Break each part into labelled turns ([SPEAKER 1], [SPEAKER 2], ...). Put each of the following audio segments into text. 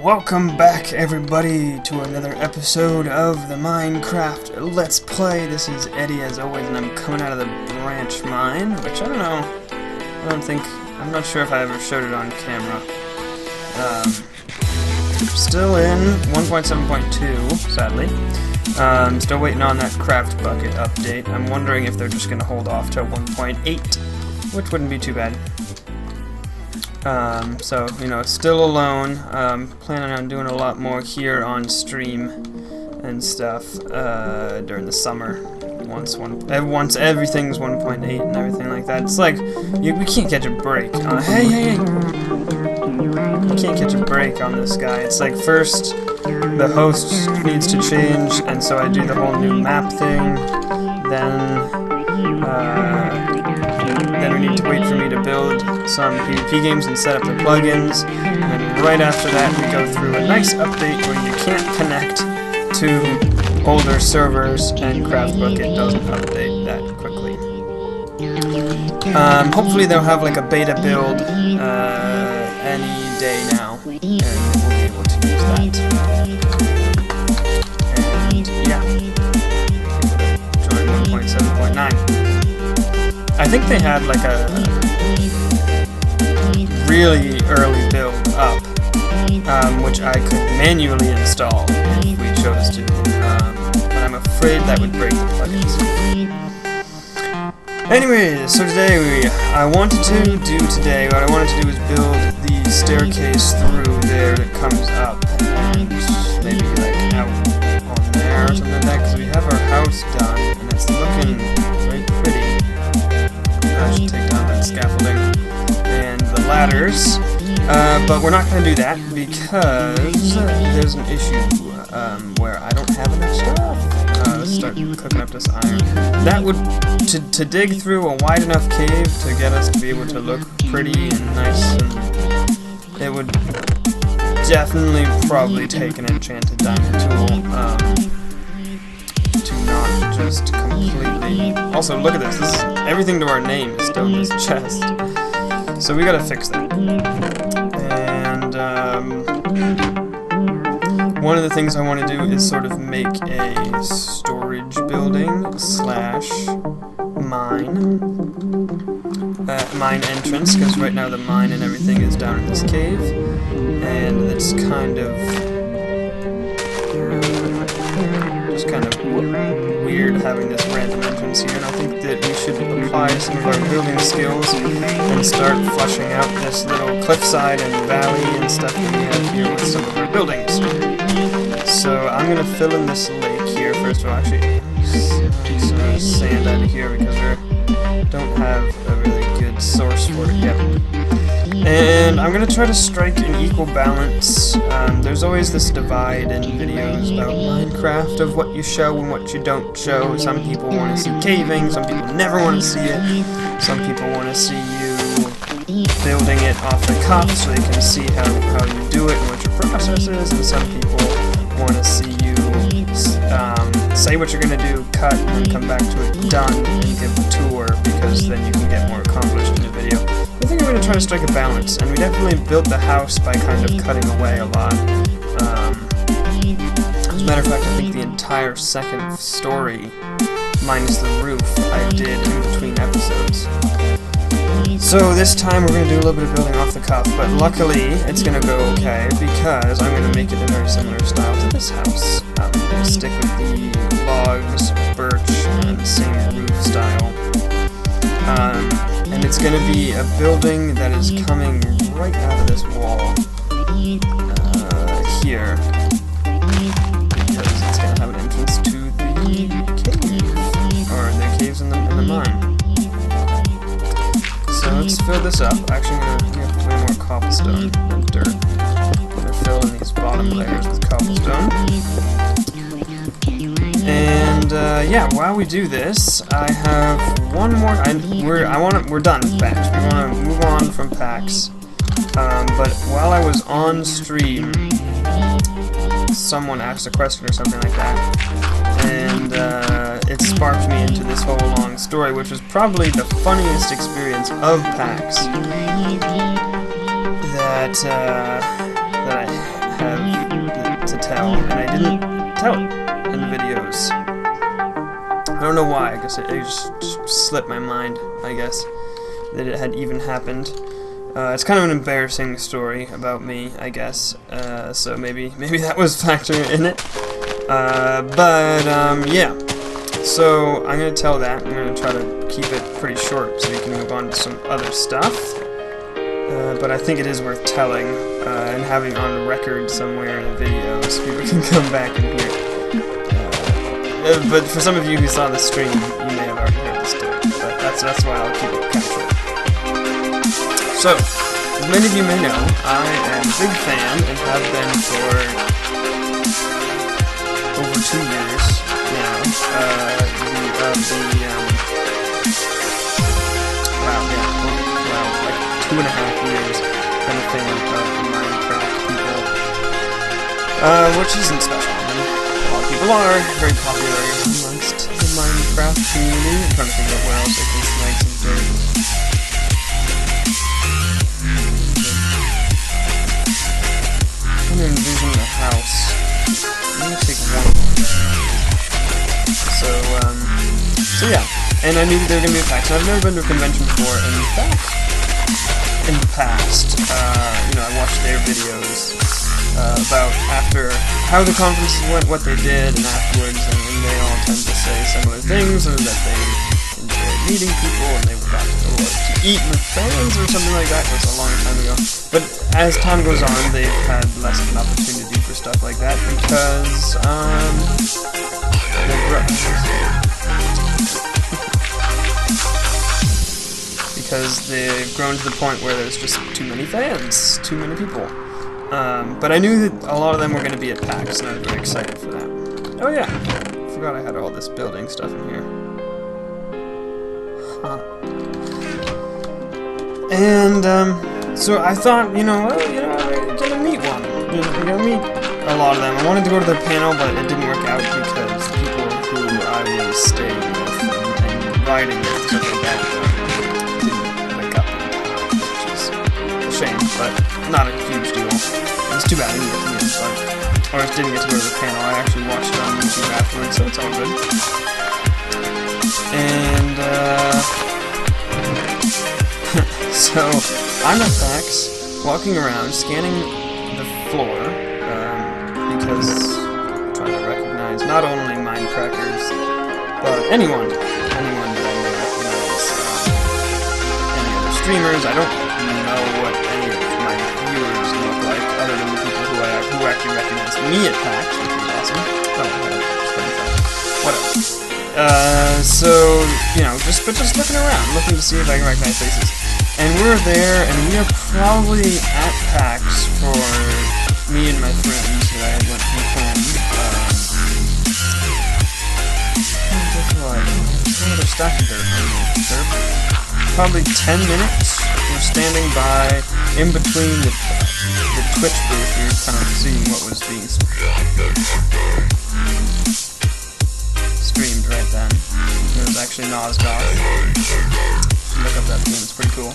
[SPEAKER 1] Welcome back, everybody, to another episode of the Minecraft Let's Play. This is Eddie, as always, and I'm coming out of the branch mine, which I don't know. I'm not sure if I ever showed it on camera. Still in 1.7.2, sadly. Still waiting on that craft bucket update. I'm wondering if they're just going to hold off till 1.8, which wouldn't be too bad. So, you know, still alone, planning on doing a lot more here on stream and stuff, during the summer, once everything's 1.8 and everything like that. It's like, we can't catch a break. Hey! We can't catch a break on this guy. It's like, first, the host needs to change, and so I do the whole new map thing, then we need to wait for me to build some PvP games and set up the plugins, and right after that we go through a nice update where you can't connect to older servers, and Craft Bucket doesn't update that quickly. Hopefully they'll have like a beta build any day now, and we'll be able to use that. And yeah, join 1.7.9. I think they had like a really early build up, which I could manually install if we chose to, but I'm afraid that would break the plugins. Anyways, so today what I wanted to do is build the staircase through there that comes up, and maybe like out on there or something like that, because we have our house done, and it's looking very pretty. I should take down that scaffolding and the ladders, but we're not going to do that because there's an issue where I don't have enough stuff. Let's start cooking up this iron. That would, to dig through a wide enough cave to get us to be able to look pretty and nice, and it would definitely probably take an enchanted diamond tool, to not just completely... Also, look at this. Everything to our name is still in this chest. So we gotta fix that. And one of the things I want to do is sort of make a storage building slash mine entrance, because right now the mine and everything is down in this cave, and it's kind of weird having this random entrance here, and I think that we should apply some of our building skills and start fleshing out this little cliffside and valley and stuff that we have here with some of our buildings. So I'm going to fill in this lake here first of all. Actually, some sand out of here because we don't have a really good source for it yet. And I'm going to try to strike an equal balance. There's always this divide in videos about Minecraft of what you show and what you don't show. Some people want to see caving, some people never want to see it. Some people want to see you building it off the cuff so they can see how you do it and what your process is. And some people want to see you say what you're going to do, cut, and then come back to it done and give a tour, because then you can get more accomplished in the video. I think I'm going to try to strike a balance, and we definitely built the house by kind of cutting away a lot. As a matter of fact, I think the entire second story, minus the roof, I did in between episodes. So this time we're going to do a little bit of building off the cuff, but luckily it's going to go okay, because I'm going to make it a very similar style to this house. I'm going to stick with the logs, birch, and the same roof style. And it's going to be a building that is coming right out of this wall here, because it's going to have an entrance to the cave, or the caves in the mine. So let's fill this up. Actually, I'm going to have way more cobblestone than dirt. I'm going to fill in these bottom layers with cobblestone. And yeah, while we do this, I have one more. We're done with packs. We want to move on from packs. But while I was on stream, someone asked a question or something like that, and it sparked me into this whole long story, which was probably the funniest experience of PAX that I have tell, and I didn't tell it in the videos. I don't know why. I guess it just slipped my mind, I guess, that it had even happened. It's kind of an embarrassing story about me, I guess. So maybe that was factoring in it. Yeah. So I'm gonna tell that. I'm gonna try to keep it pretty short so we can move on to some other stuff. But I think it is worth telling and having on record somewhere in a video so people can come back and hear it. But for some of you who saw the stream, you may have already heard the story. But that's why I'll keep it kind of short. So, as many of you may know, I am a big fan and have been for over 2 years now. Like 2.5 years, been a fan of Minecraft people, which isn't special. I mean, a lot of people are very popular amongst the Minecraft community. I'm trying to think of where else I can snag some dirt. I'm gonna envision a house. I'm gonna take one. So yeah, and I knew that there were gonna be attacks. I've never been to a convention before, and in fact, in the past, you know, I watched their videos about after how the conferences went, what they did, and afterwards, and they all tend to say similar things, or that they enjoyed meeting people, and they got to eat with fans, or something like that. It was a long time ago. But as time goes on, they've had less of an opportunity for stuff like that because they've grown. Because they've grown to the point where there's just too many fans, too many people. But I knew that a lot of them were going to be at PAX, and I was very excited for that. Oh yeah, I forgot I had all this building stuff in here. Huh. And so I thought, I'm gonna meet one. I'm gonna meet a lot of them. I wanted to go to their panel, but it didn't work out because the people who I was staying with and riding with, stuff like that, didn't wake up, which is a shame, but not a huge deal. It's too bad I didn't get to meet them, or I didn't get to go to the panel. I actually watched it on YouTube afterwards, so it's all good. And so I'm at PAX, walking around, scanning the floor, because I'm trying to recognize not only Minecrackers, but anyone that I may recognize, any other streamers. I don't know what any of my viewers look like, other than the people who actually recognize me at PAX, which is awesome. Oh, what else? So, just looking around, looking to see if I can recognize faces. And we're there, and we are probably at PAX for me and my friends that I went with home. They're stacking dirt. They're probably 10 minutes. We're standing by, in between the Twitch booth. We were kind of seeing what was being streamed right then. It was actually Nosgoth. Look up that game, it's pretty cool.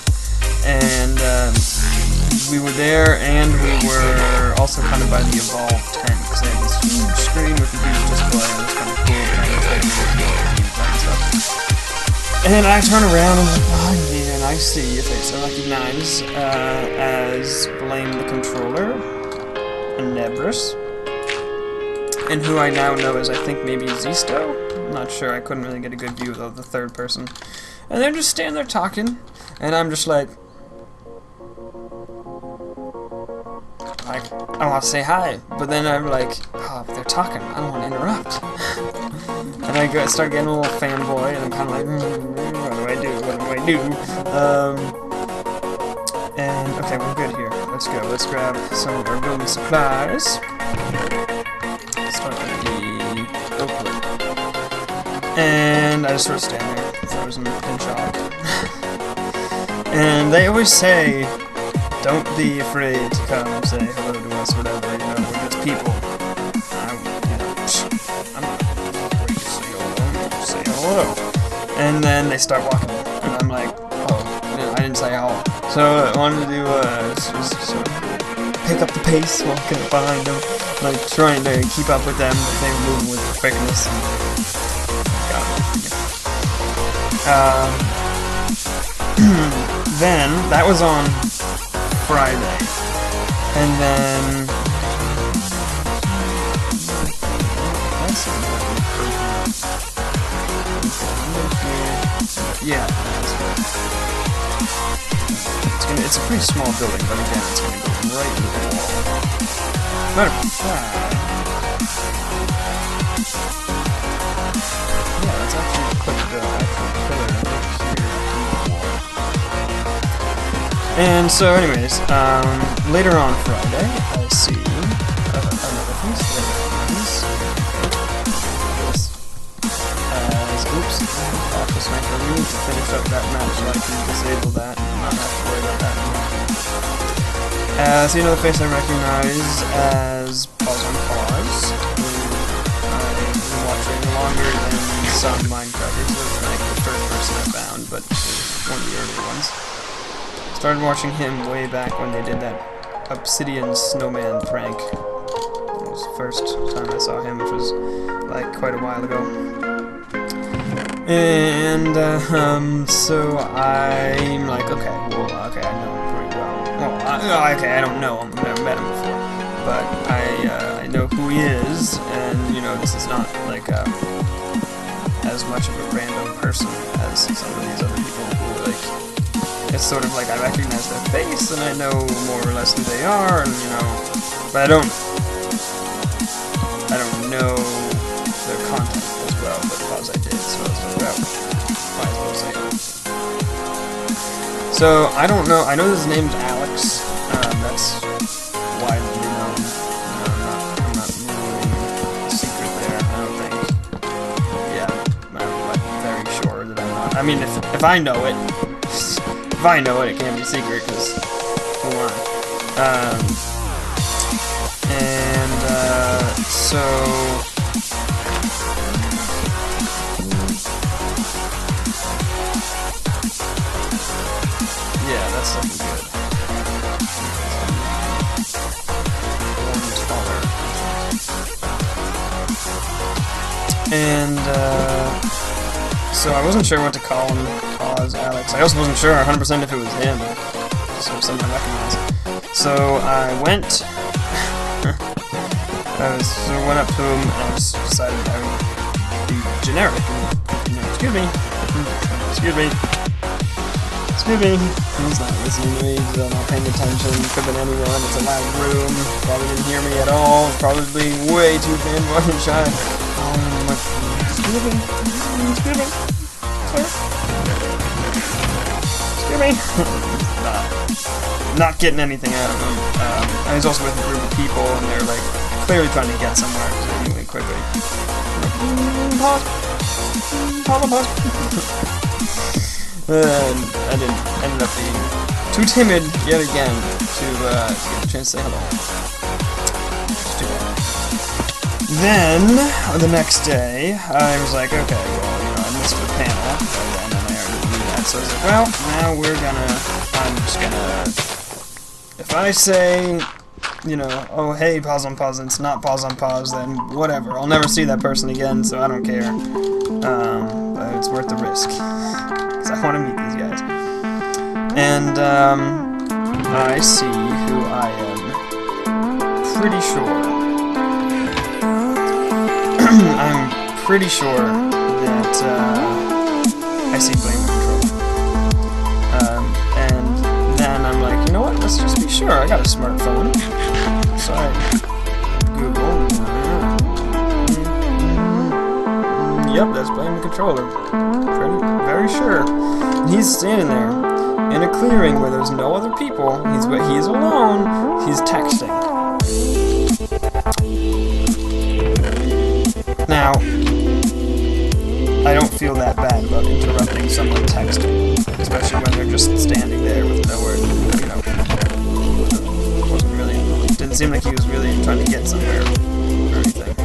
[SPEAKER 1] And we were there, and we were also kind of by the Evolve tent, because they had this huge screen with a huge display, and it was kind of cool, and stuff. And I turn around, and I'm like, behind me, and I see a face I recognize as Blame the Controller, and Nebris, and who I now know as, I think, maybe Zisto? I'm not sure, I couldn't really get a good view of the third person. And they're just standing there talking, and I'm just like, I want to say hi, but then I'm like, oh, they're talking, I don't want to interrupt. And I start getting a little fanboy, and I'm kind of like, what do I do? And, okay, we're good here. Let's go. Let's grab some of our building supplies. Start with the oak wood. And I just sort of stand there, frozen in shock. And they always say, don't be afraid to come and say hello to us, whatever, we're just people. I'm not afraid to say hello, just say hello. And then they start walking, and I'm like, oh, I didn't say hello. So I wanted to do, just sort of pick up the pace, walking behind them. like trying to keep up with them, but they were moving with quickness. And then that was on Friday, and then yeah, that's right. It's a pretty small building, but again, it's gonna go right into the wall. Matter of fact, yeah, that's actually put the actual pillar right here. And so, anyways, later on Friday, I see another piece that happens. Oops, office sniper. We need to finish up that match so I can disable that and not have to worry about that anymore. So you know the face I recognize as Pause on Pause, who I've been watching longer than some Minecrafters. It was like the first person I found, but one of the early ones. Started watching him way back when they did that Obsidian Snowman prank. It was the first time I saw him, which was like quite a while ago. And so I'm like, okay, well, okay, I know him pretty well. Well, okay, I don't know him, I've never met him before, but I know who he is, and you know, this is not like as much of a random person as some of these other people who like. It's sort of like I recognize their face, and I know more or less who they are, and you know, but I don't know their content as well, but because I did, so I was like, well, might as well say it. So, I don't know, I know his name's Alex, that's widely known. I'm not ruling a secret there, I don't think. Yeah, I'm like very sure that I'm not. I mean, if I know it, if I know it, it can't be a secret, because, come on. So... yeah, that's looking good. One taller. And, so I wasn't sure what to call him. Alex. I also wasn't sure 100% if it was him, so someone recognized it. So I went, went up to him and I just decided I would be generic. And, you know, excuse me. He's not listening to me. He's not paying attention. Could have been anyone. It's a loud room. Probably didn't hear me at all. Probably way too fanboy and shy. Excuse me. Not getting anything out of him. And he's also with a group of people, and they're like clearly trying to get somewhere really quickly. Pause. I ended up being too timid yet again to get a chance to say hello. Then the next day, I was like, okay, well, you know, I missed the panel, and then I already knew that, so I was like, well, now I'm just gonna, if I say, you know, oh, hey, Pause on Pause, and it's not Pause on Pause, then whatever, I'll never see that person again, so I don't care, but it's worth the risk, because I want to meet these guys, and, I see who I am pretty sure. I'm pretty sure that I see Flame Control. And then I'm like, you know what? Let's just be sure. I got a smartphone. So I Google. Yep, that's Flame Controller. Very sure. And he's standing there in a clearing where there's no other people. He is alone. He's texting. Now, I don't feel that bad about interrupting someone texting, especially when they're just standing there with nowhere, you know, wasn't really, didn't seem like he was really trying to get somewhere or anything.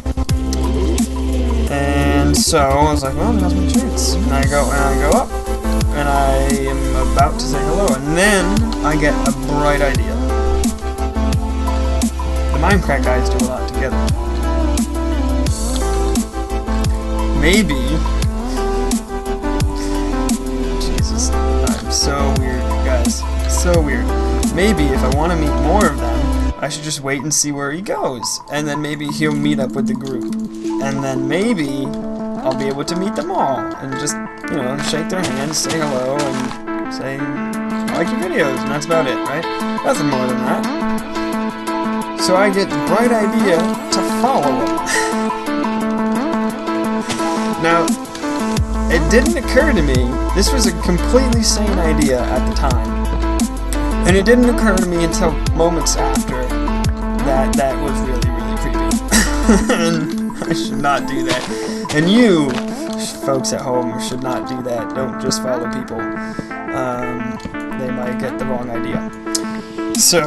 [SPEAKER 1] And so I was like, well, now's my chance. And I go up, and I am about to say hello, and then I get a bright idea. The Minecraft guys do a lot together. together. Maybe... Jesus, I'm so weird, guys. So weird. Maybe if I want to meet more of them, I should just wait and see where he goes. And then maybe he'll meet up with the group. And then maybe I'll be able to meet them all. And just, you know, shake their hands, say hello, and say, I like your videos, and that's about it, right? Nothing more than that. So I get the bright idea to follow him. Now, it didn't occur to me, this was a completely sane idea at the time, and it didn't occur to me until moments after that was really, really creepy. And I should not do that. And you, folks at home, should not do that. Don't just follow people. They might get the wrong idea. So,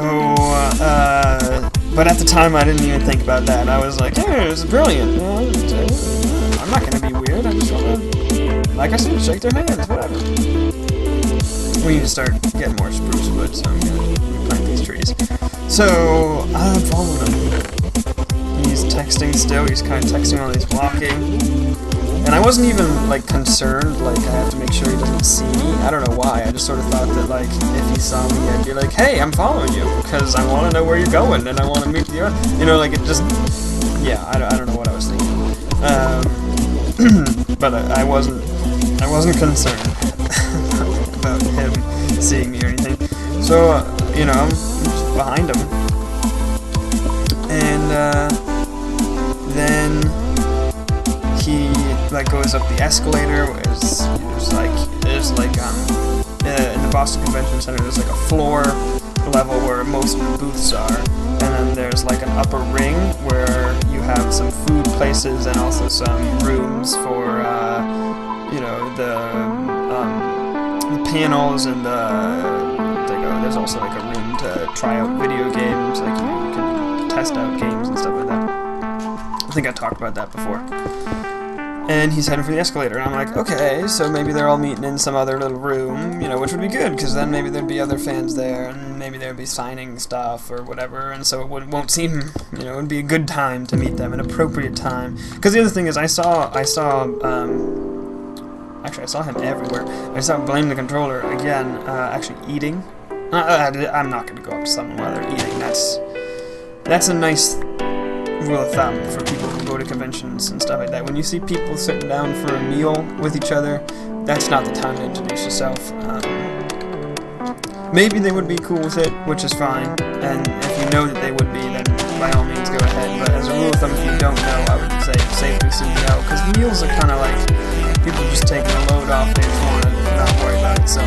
[SPEAKER 1] but at the time I didn't even think about that. I was like, hey, this is brilliant. I'm not going to be weird. I just want to, like I said, shake their hands, whatever. We need to start getting more spruce wood, so I'm going to plant these trees. So, I'm following him. He's texting still. He's kind of texting while he's walking. And I wasn't even, like, concerned, like, I have to make sure he doesn't see me. I don't know why. I just sort of thought that, like, if he saw me, I'd be like, hey, I'm following you, because I want to know where you're going, and I want to meet the other... You know, like, it just... Yeah, I don't know what I was thinking. But I wasn't concerned about him seeing me or anything. So, you know, I'm just behind him. And, then... he like goes up the escalator. There's like in the Boston Convention Center there's like a floor level where most of the booths are, and then there's like an upper ring where you have some food places and also some rooms for you know, the panels and there's also like a room to try out video games, like you can test out games and stuff like that. I think I talked about that before. And he's heading for the escalator, and I'm like, okay, so maybe they're all meeting in some other little room, you know, which would be good, because then maybe there'd be other fans there, and maybe there'd be signing stuff or whatever, and so it won't seem, you know, it would be a good time to meet them, an appropriate time. Because the other thing is, I saw him everywhere. I saw Blame the Controller again, actually eating. I'm not going to go up to someone while they're eating. That's a nice rule of thumb for people who go to conventions and stuff like that. When you see people sitting down for a meal with each other, that's not the time to introduce yourself. Maybe they would be cool with it, which is fine, and if you know that they would be, then by all means go ahead. But as a rule of thumb, if you don't know, I would say safely assume you know, because meals are kind of like people just taking a load off, they just want to not worry about it. So,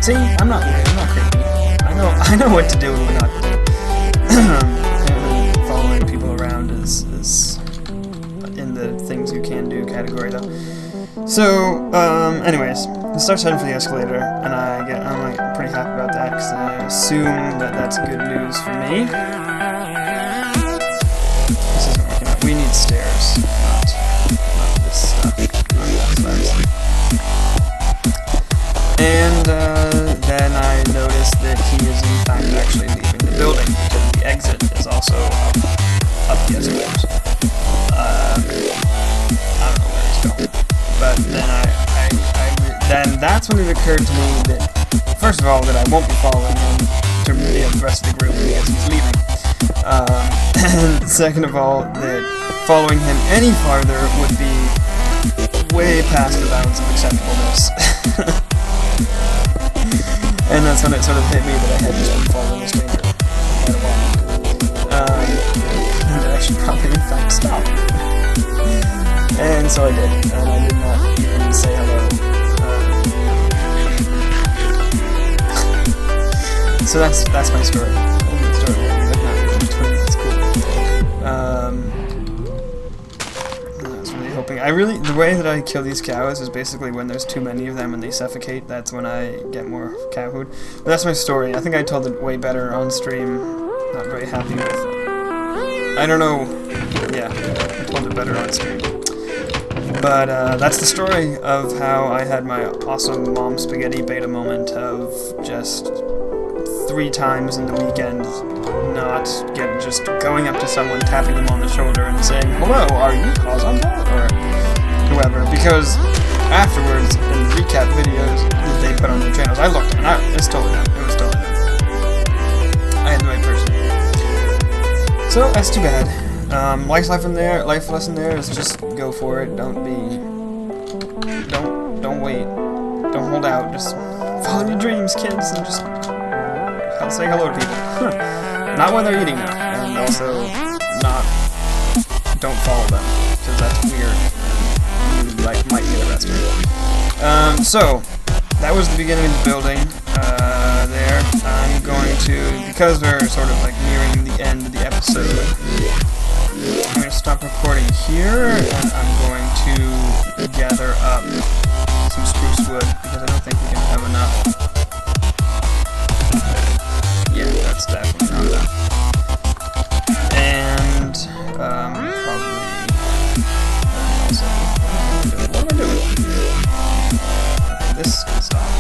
[SPEAKER 1] see, I'm not weird, I'm not creepy. I know what to do and what not to do. Following people around is in the things you can do category though. So, anyways, it starts heading for the escalator, and I'm like pretty happy about that because I assume that that's good news for me. This isn't working out. We need stairs, not this stuff. And then I noticed that he is in fact actually leaving the building because the exit is also up the escalators. I don't know where he's going, but then that's when it occurred to me that first of all that I won't be following him to the rest of the group because he's leaving, and second of all that following him any farther would be way past the bounds of acceptableness. And that's when it sort of hit me that I had just been following a stranger quite a while. And that I should probably in fact stop. And so I did, and I did not even say hello. So that's my story. It's cool. I was really hoping. The way that I kill these cows is basically when there's too many of them and they suffocate. That's when I get more cow food. But that's my story. I think I told it way better on stream. Not very happy with it. I don't know. Yeah, I told it better on stream. But that's the story of how I had my awesome mom spaghetti beta moment of just 3 times in the weekend, not just going up to someone, tapping them on the shoulder and saying, "Hello, are you Kazan?" or whoever, because afterwards, in the recap videos that they put on their channels, I looked and it's totally them. It was totally them. I had the right person. So that's too bad. Life lesson there is just go for it. Don't wait. Don't hold out. Just follow your dreams, kids, and just say hello to people. Not when they're eating them, and also don't follow them, because that's weird. And you might get arrested. So that was the beginning of the building. There, I'm going to, because we're sort of nearing the end of the episode, I'm going to stop recording here, and I'm going to gather up some spruce wood, because I don't think we can have enough. Yeah, that's definitely not enough. And, probably, also, what am I doing? Okay, this can stop.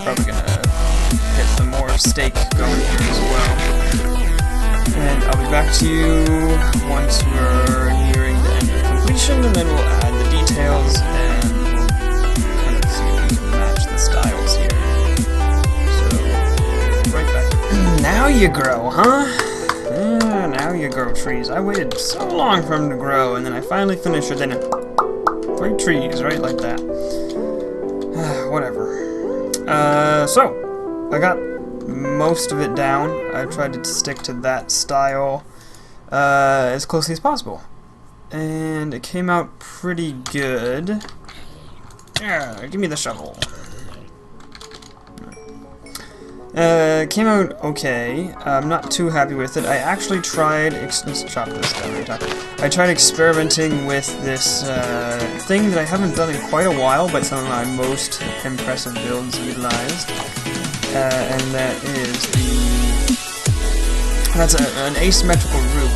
[SPEAKER 1] Probably gonna get some more steak going here as well. And I'll be back to you once we're nearing the end of completion, and then we'll add the details and we'll kind of see if we can match the styles here. So, right back. Now you grow, huh? Yeah, now you grow trees. I waited so long for them to grow, and then I finally finished it, then 3 trees, right like that. Whatever. So, I got most of it down. I tried to stick to that style as closely as possible. And it came out pretty good. Yeah, give me the shovel. Came out okay. I'm not too happy with it. I actually tried... Let's chop this down right now. I tried experimenting with this thing that I haven't done in quite a while, but some of my most impressive builds utilized. And that is that's an asymmetrical roof.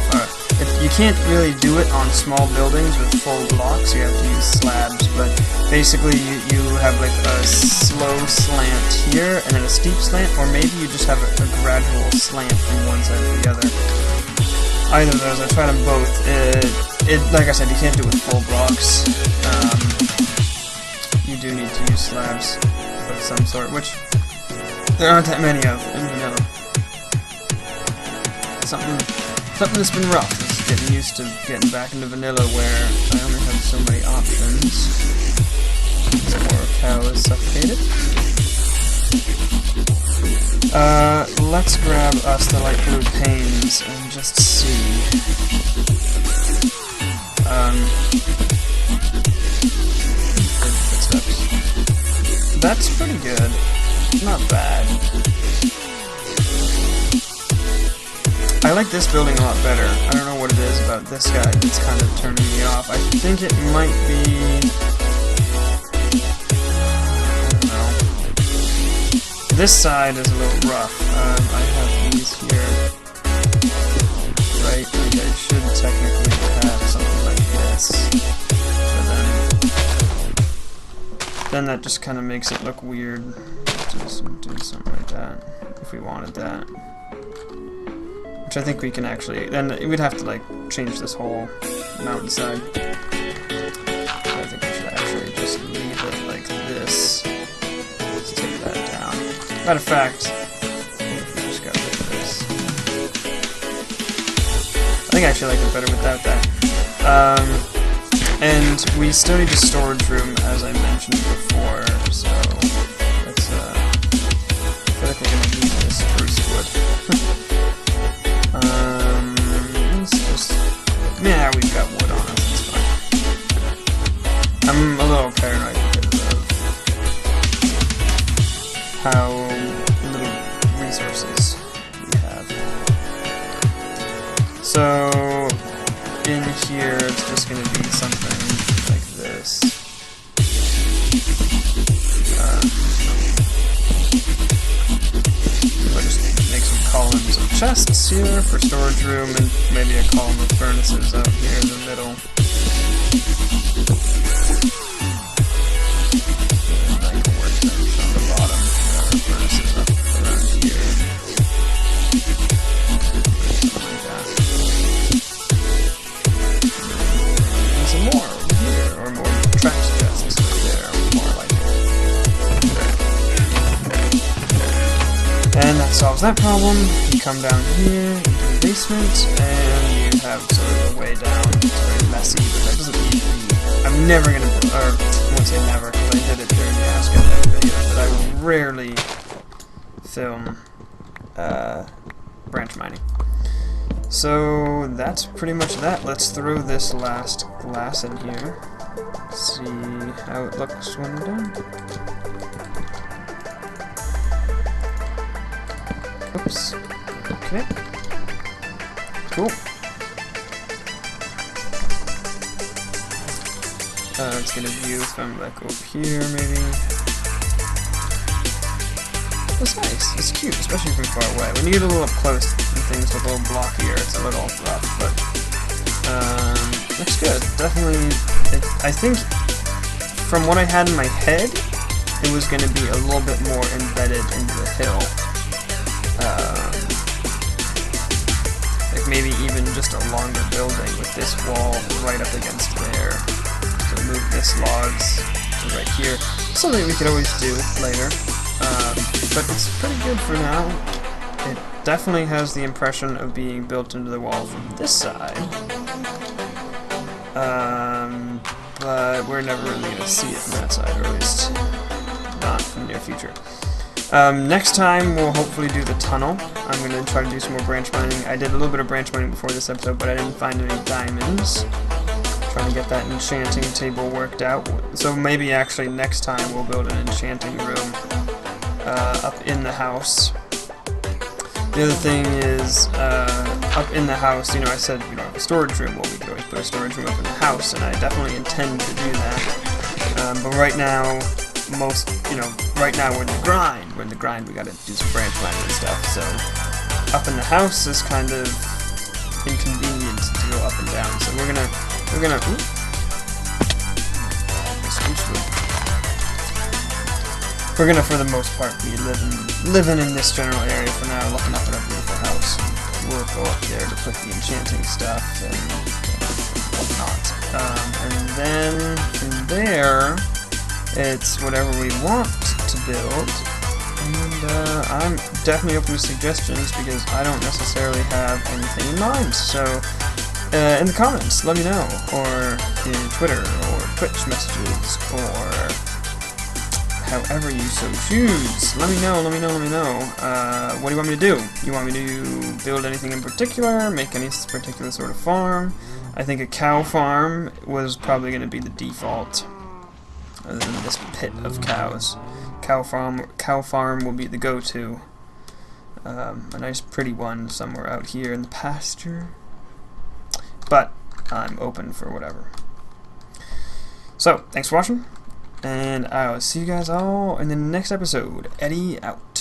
[SPEAKER 1] You can't really do it on small buildings with full blocks. You have to use slabs, but basically you have a slow slant here and then a steep slant, or maybe you just have a gradual slant from one side to the other. Either of those, I tried them both. Like I said, you can't do it with full blocks. You do need to use slabs of some sort, which there aren't that many of in vanilla. Something that's been rough is getting used to getting back into vanilla where I only have so many options. Some more cow is suffocated. Let's grab us the light blue panes and just see. That's pretty good. Not bad. I like this building a lot better. I don't know what it is about this guy that's kind of turning me off. I think it might be... I don't know. This side is a little rough. I have these here. Right? Like I should technically have something like this. But then that just kind of makes it look weird. Do something like that. If we wanted that. Which I think we can actually, then we'd have to change this whole mountainside. I think we should actually just leave it like this. Let's take that down. Matter of fact, if we just got rid of this. I think I actually like it better without that. And we still need a storage room, as I mentioned before, so let's, I feel like we're gonna need this spruce wood. Yeah, we've got wood on us, it's fine. I'm a little paranoid because of how little resources we have. So, in here, it's just going to be something like this. I'll just make some columns of chests here for storage room, and maybe a column of furnaces out here in the middle. Like a workbench on the solves that problem. You come down here into the basement, and you have sort of a way down. It's very messy, but that doesn't need to be. I'm never gonna, or I won't say never, because I did it during the Ask Evan videos, but I rarely film branch mining. So that's pretty much that. Let's throw this last glass in here. See how it looks when we're done. Oops. Okay. Cool. Let's get a view from like over here, maybe. It's nice. It's cute, especially from far away. When you get a little up close and things look a little blockier, it's a little rough, but looks good. Definitely. I think from what I had in my head, it was going to be a little bit more embedded into the hill. Like maybe even just a longer building with this wall right up against there. So move this logs to right here. Something we could always do later. But it's pretty good for now. It definitely has the impression of being built into the wall from this side. But we're never really going to see it from that side, or at least not in the near future. Next time we'll hopefully do the tunnel. I'm going to try to do some more branch mining. I did a little bit of branch mining before this episode, but I didn't find any diamonds. Trying to get that enchanting table worked out. So maybe actually next time we'll build an enchanting room up in the house. The other thing is, up in the house, you know, I said we don't have a storage room. Well, we could always put a storage room up in the house, and I definitely intend to do that. But right now, right now we're in the grind. We're in the grind. We got to do some branch mining and stuff. So up in the house is kind of inconvenient to go up and down. So we're gonna. We're gonna, for the most part, be living in this general area for now, looking up at our beautiful house. We'll go up there to put the enchanting stuff and whatnot. And then from there, it's whatever we want to build. And I'm definitely open to suggestions because I don't necessarily have anything in mind. So in the comments, let me know, or in Twitter, or Twitch messages, or however you so choose. Let me know. What do you want me to do? You want me to build anything in particular? Make any particular sort of farm? I think a cow farm was probably going to be the default. Other than this pit of cows. Cow farm will be the go-to. A nice pretty one somewhere out here in the pasture. But I'm open for whatever. So, thanks for watching. And I will see you guys all in the next episode. Eddie out.